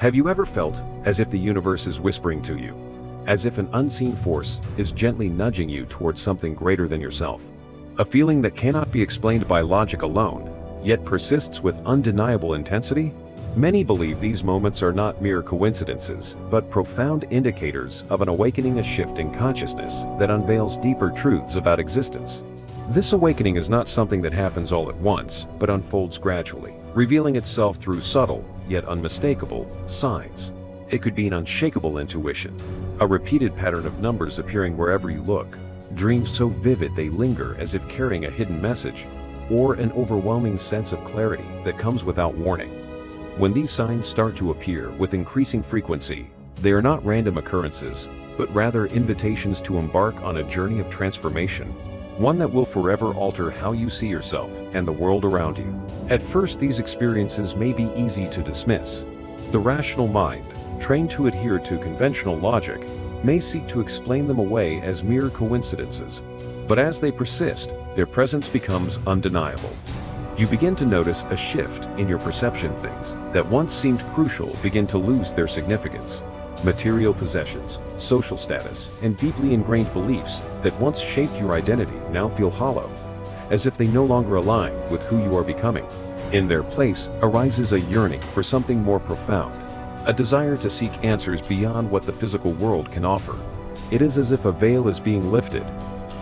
Have you ever felt as if the universe is whispering to you? As if an unseen force is gently nudging you towards something greater than yourself? A feeling that cannot be explained by logic alone, yet persists with undeniable intensity? Many believe these moments are not mere coincidences, but profound indicators of an awakening, a shift in consciousness that unveils deeper truths about existence. This awakening is not something that happens all at once, but unfolds gradually, revealing itself through subtle, yet unmistakable, signs. It could be an unshakable intuition, a repeated pattern of numbers appearing wherever you look, dreams so vivid they linger as if carrying a hidden message, or an overwhelming sense of clarity that comes without warning. When these signs start to appear with increasing frequency, they are not random occurrences, but rather invitations to embark on a journey of transformation, one that will forever alter how you see yourself and the world around you. At first, these experiences may be easy to dismiss. The rational mind, trained to adhere to conventional logic, may seek to explain them away as mere coincidences. But as they persist, their presence becomes undeniable. You begin to notice a shift in your perception. Things that once seemed crucial begin to lose their significance. Material possessions, social status, and deeply ingrained beliefs that once shaped your identity now feel hollow, as if they no longer align with who you are becoming. In their place arises a yearning for something more profound, a desire to seek answers beyond what the physical world can offer. It is as if a veil is being lifted,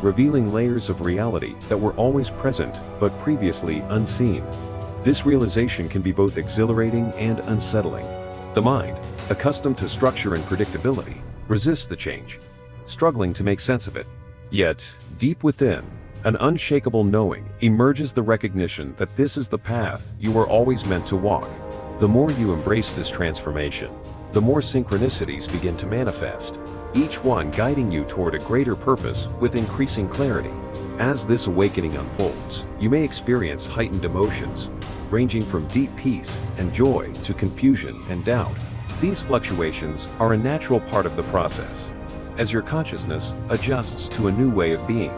revealing layers of reality that were always present but previously unseen. This realization can be both exhilarating and unsettling. The mind, accustomed to structure and predictability, resists the change, struggling to make sense of it. Yet, deep within, an unshakable knowing emerges, the recognition that this is the path you were always meant to walk. The more you embrace this transformation, the more synchronicities begin to manifest, each one guiding you toward a greater purpose with increasing clarity. As this awakening unfolds, you may experience heightened emotions, ranging from deep peace and joy to confusion and doubt. These fluctuations are a natural part of the process. As your consciousness adjusts to a new way of being,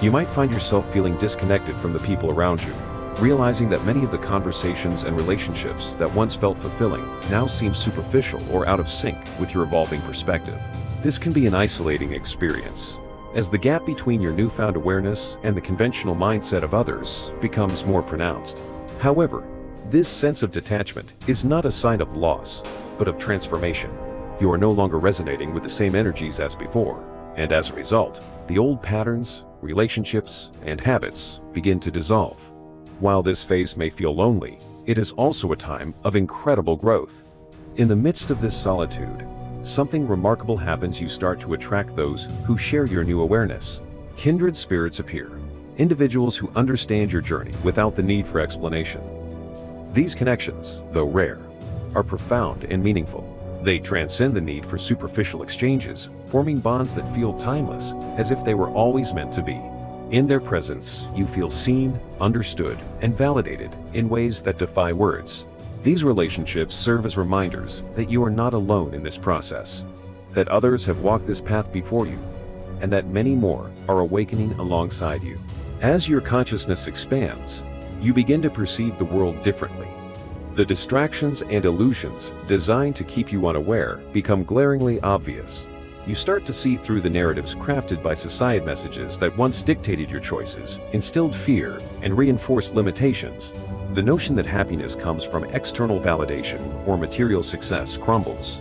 you might find yourself feeling disconnected from the people around you, realizing that many of the conversations and relationships that once felt fulfilling now seem superficial or out of sync with your evolving perspective. This can be an isolating experience, as the gap between your newfound awareness and the conventional mindset of others becomes more pronounced. However, this sense of detachment is not a sign of loss, but of transformation. You are no longer resonating with the same energies as before, and as a result, the old patterns, relationships, and habits begin to dissolve. While this phase may feel lonely, it is also a time of incredible growth. In the midst of this solitude, something remarkable happens. You start to attract those who share your new awareness. Kindred spirits appear, individuals who understand your journey without the need for explanation. These connections, though rare, are profound and meaningful. They transcend the need for superficial exchanges, forming bonds that feel timeless, as if they were always meant to be. In their presence, you feel seen, understood, and validated in ways that defy words. These relationships serve as reminders that you are not alone in this process, that others have walked this path before you, and that many more are awakening alongside you. As your consciousness expands, you begin to perceive the world differently. The distractions and illusions designed to keep you unaware become glaringly obvious. You start to see through the narratives crafted by society, messages that once dictated your choices, instilled fear, and reinforced limitations. The notion that happiness comes from external validation or material success crumbles,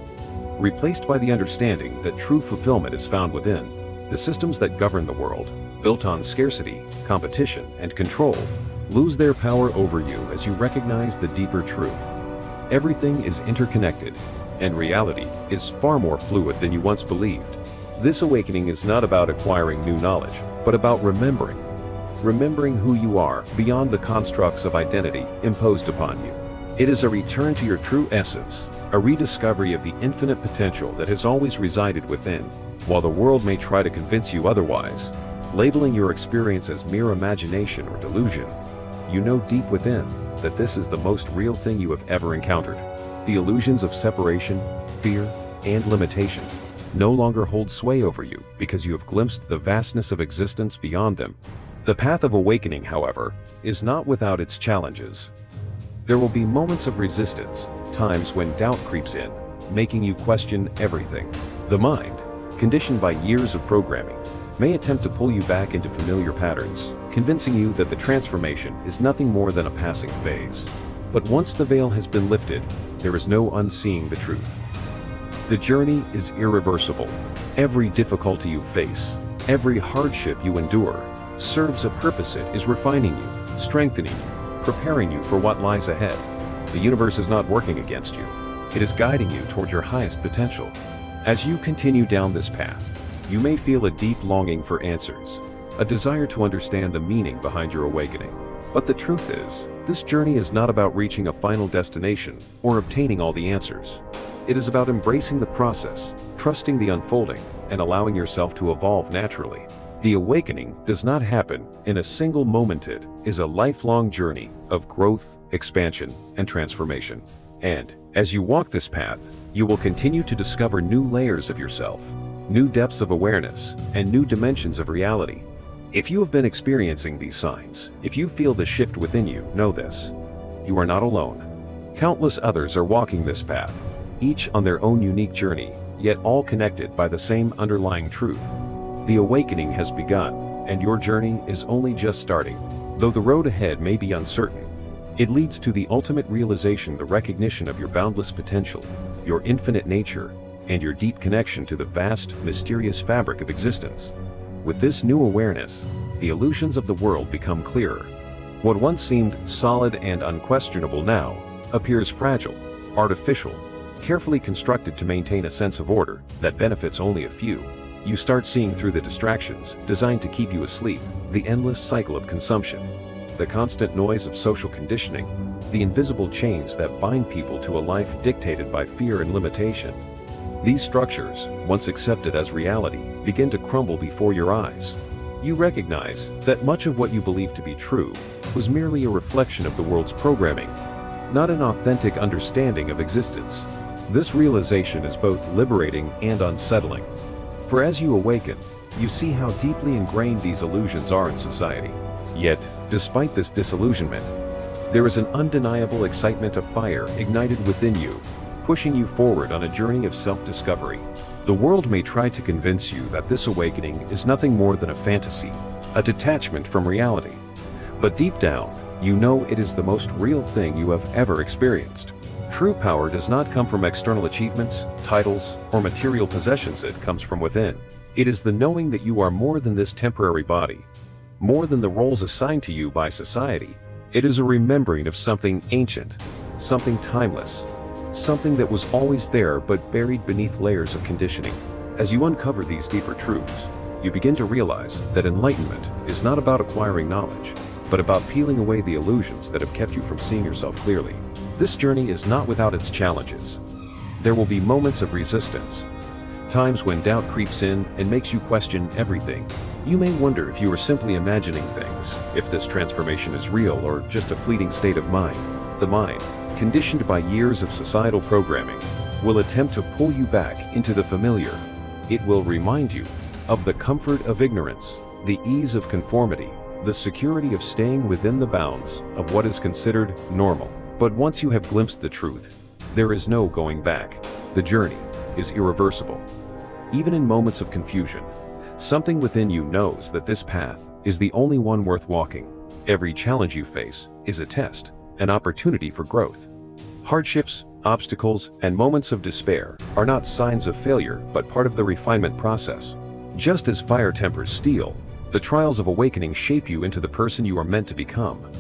replaced by the understanding that true fulfillment is found within. The systems that govern the world, built on scarcity, competition, and control, lose their power over you as you recognize the deeper truth. Everything is interconnected, and reality is far more fluid than you once believed. This awakening is not about acquiring new knowledge, but about remembering who you are beyond the constructs of identity imposed upon you. It is a return to your true essence, a rediscovery of the infinite potential that has always resided within. While the world may try to convince you otherwise, labeling your experience as mere imagination or delusion, you know deep within that this is the most real thing you have ever encountered. The illusions of separation, fear, and limitation no longer hold sway over you because you have glimpsed the vastness of existence beyond them. The path of awakening, however, is not without its challenges. There will be moments of resistance, times when doubt creeps in, making you question everything. The mind, conditioned by years of programming, may attempt to pull you back into familiar patterns, convincing you that the transformation is nothing more than a passing phase. But once the veil has been lifted, there is no unseeing the truth. The journey is irreversible. Every difficulty you face, every hardship you endure, serves a purpose. It is refining you, strengthening you, preparing you for what lies ahead. The universe is not working against you. It is guiding you toward your highest potential. As you continue down this path, you may feel a deep longing for answers, a desire to understand the meaning behind your awakening. But the truth is, this journey is not about reaching a final destination or obtaining all the answers. It is about embracing the process, trusting the unfolding, and allowing yourself to evolve naturally. The awakening does not happen in a single moment. It is a lifelong journey of growth, expansion, and transformation. And as you walk this path, you will continue to discover new layers of yourself, new depths of awareness, and new dimensions of reality. If you have been experiencing these signs, if you feel the shift within you, know this: you are not alone. Countless others are walking this path, each on their own unique journey, yet all connected by the same underlying truth. The awakening has begun, and your journey is only just starting. Though the road ahead may be uncertain, it leads to the ultimate realization, the recognition of your boundless potential, your infinite nature, and your deep connection to the vast, mysterious fabric of existence. With this new awareness, the illusions of the world become clearer. What once seemed solid and unquestionable now appears fragile, artificial, carefully constructed to maintain a sense of order that benefits only a few. You start seeing through the distractions designed to keep you asleep, the endless cycle of consumption, the constant noise of social conditioning, the invisible chains that bind people to a life dictated by fear and limitation. These structures, once accepted as reality, begin to crumble before your eyes. You recognize that much of what you believed to be true was merely a reflection of the world's programming, not an authentic understanding of existence. This realization is both liberating and unsettling. For as you awaken, you see how deeply ingrained these illusions are in society. Yet, despite this disillusionment, there is an undeniable excitement, of fire ignited within you, pushing you forward on a journey of self-discovery. The world may try to convince you that this awakening is nothing more than a fantasy, a detachment from reality. But deep down, you know it is the most real thing you have ever experienced. True power does not come from external achievements, titles, or material possessions. It comes from within. It is the knowing that you are more than this temporary body, more than the roles assigned to you by society. It is a remembering of something ancient, something timeless, something that was always there but buried beneath layers of conditioning. As you uncover these deeper truths, you begin to realize that enlightenment is not about acquiring knowledge, but about peeling away the illusions that have kept you from seeing yourself clearly. This journey is not without its challenges. There will be moments of resistance, times when doubt creeps in and makes you question everything. You may wonder if you are simply imagining things, if this transformation is real or just a fleeting state of mind. The mind, conditioned by years of societal programming, will attempt to pull you back into the familiar. It will remind you of the comfort of ignorance, the ease of conformity, the security of staying within the bounds of what is considered normal. But once you have glimpsed the truth, there is no going back. The journey is irreversible. Even in moments of confusion, something within you knows that this path is the only one worth walking. Every challenge you face is a test, an opportunity for growth. Hardships, obstacles, and moments of despair are not signs of failure, but part of the refinement process. Just as fire tempers steel, the trials of awakening shape you into the person you are meant to become.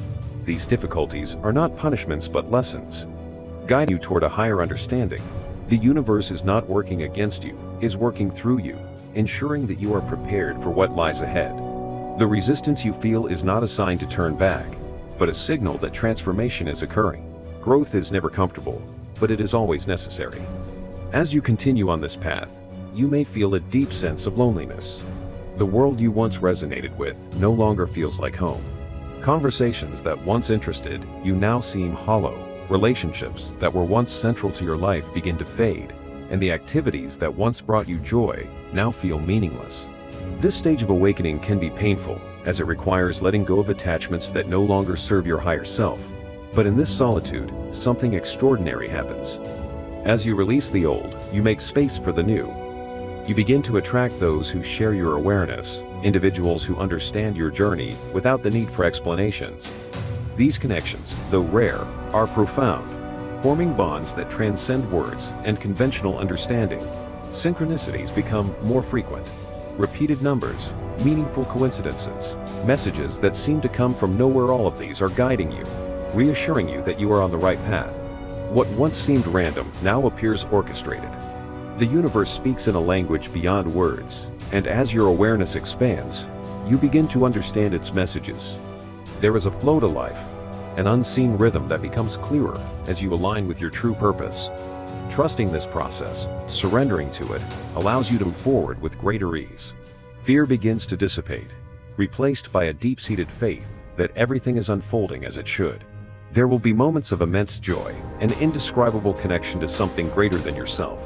These difficulties are not punishments but lessons, guide you toward a higher understanding. The universe is not working against you, is working through you, ensuring that you are prepared for what lies ahead. The resistance you feel is not a sign to turn back, but a signal that transformation is occurring. Growth is never comfortable, but it is always necessary. As you continue on this path, you may feel a deep sense of loneliness. The world you once resonated with no longer feels like home. Conversations that once interested you now seem hollow. Relationships that were once central to your life begin to fade, and the activities that once brought you joy now feel meaningless. This stage of awakening can be painful, as it requires letting go of attachments that no longer serve your higher self. But in this solitude, something extraordinary happens. As you release the old, you make space for the new. You begin to attract those who share your awareness, individuals who understand your journey without the need for explanations. These connections, though rare, are profound, forming bonds that transcend words and conventional understanding. Synchronicities become more frequent. Repeated numbers, meaningful coincidences, messages that seem to come from nowhere. All of these are guiding you, reassuring you that you are on the right path. What once seemed random now appears orchestrated. The universe speaks in a language beyond words, and as your awareness expands, you begin to understand its messages. There is a flow to life, an unseen rhythm that becomes clearer as you align with your true purpose. Trusting this process, surrendering to it, allows you to move forward with greater ease. Fear begins to dissipate, replaced by a deep-seated faith that everything is unfolding as it should. There will be moments of immense joy, an indescribable connection to something greater than yourself.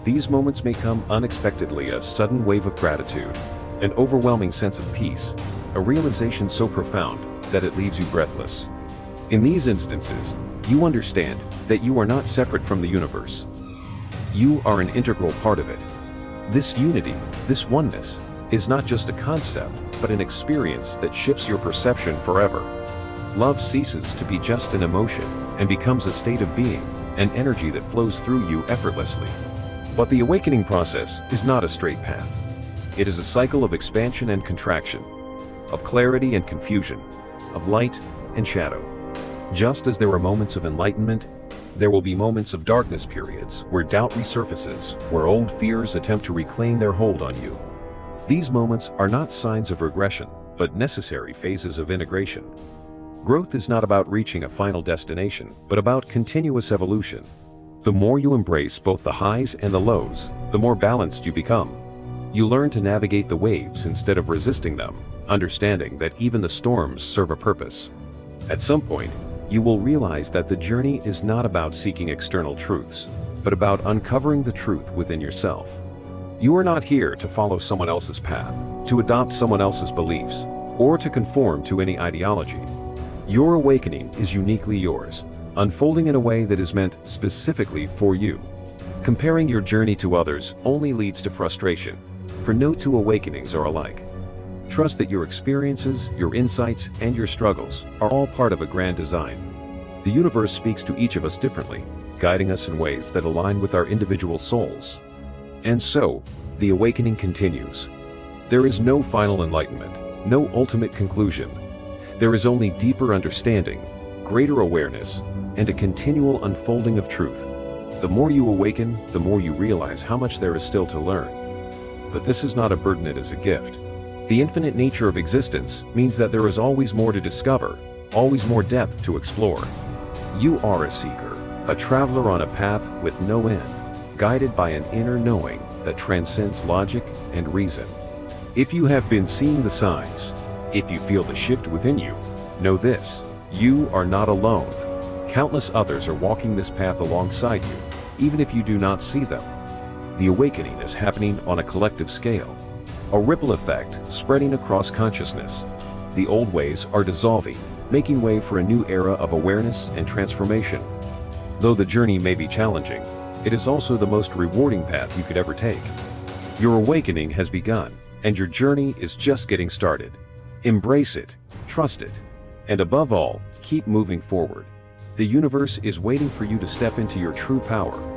These moments may come unexpectedly: a sudden wave of gratitude, an overwhelming sense of peace, a realization so profound that it leaves you breathless. In these instances, you understand that you are not separate from the universe. You are an integral part of it. This unity, this oneness, is not just a concept, but an experience that shifts your perception forever. Love ceases to be just an emotion and becomes a state of being, an energy that flows through you effortlessly. But the awakening process is not a straight path. It is a cycle of expansion and contraction, of clarity and confusion, of light and shadow. Just as there are moments of enlightenment, there will be moments of darkness, periods where doubt resurfaces, where old fears attempt to reclaim their hold on you. These moments are not signs of regression, but necessary phases of integration. Growth is not about reaching a final destination, but about continuous evolution. The more you embrace both the highs and the lows, the more balanced you become. You learn to navigate the waves instead of resisting them, understanding that even the storms serve a purpose. At some point, you will realize that the journey is not about seeking external truths, but about uncovering the truth within yourself. You are not here to follow someone else's path, to adopt someone else's beliefs, or to conform to any ideology. Your awakening is uniquely yours, unfolding in a way that is meant specifically for you. Comparing your journey to others only leads to frustration, for no two awakenings are alike. Trust that your experiences, your insights, and your struggles are all part of a grand design. The universe speaks to each of us differently, guiding us in ways that align with our individual souls. And so, the awakening continues. There is no final enlightenment, no ultimate conclusion. There is only deeper understanding, greater awareness, and a continual unfolding of truth. The more you awaken, the more you realize how much there is still to learn. But this is not a burden, it is a gift. The infinite nature of existence means that there is always more to discover, always more depth to explore. You are a seeker, a traveler on a path with no end, guided by an inner knowing that transcends logic and reason. If you have been seeing the signs, if you feel the shift within you, know this: you are not alone. Countless others are walking this path alongside you, even if you do not see them. The awakening is happening on a collective scale, a ripple effect spreading across consciousness. The old ways are dissolving, making way for a new era of awareness and transformation. Though the journey may be challenging, it is also the most rewarding path you could ever take. Your awakening has begun, and your journey is just getting started. Embrace it, trust it, and above all, keep moving forward. The universe is waiting for you to step into your true power,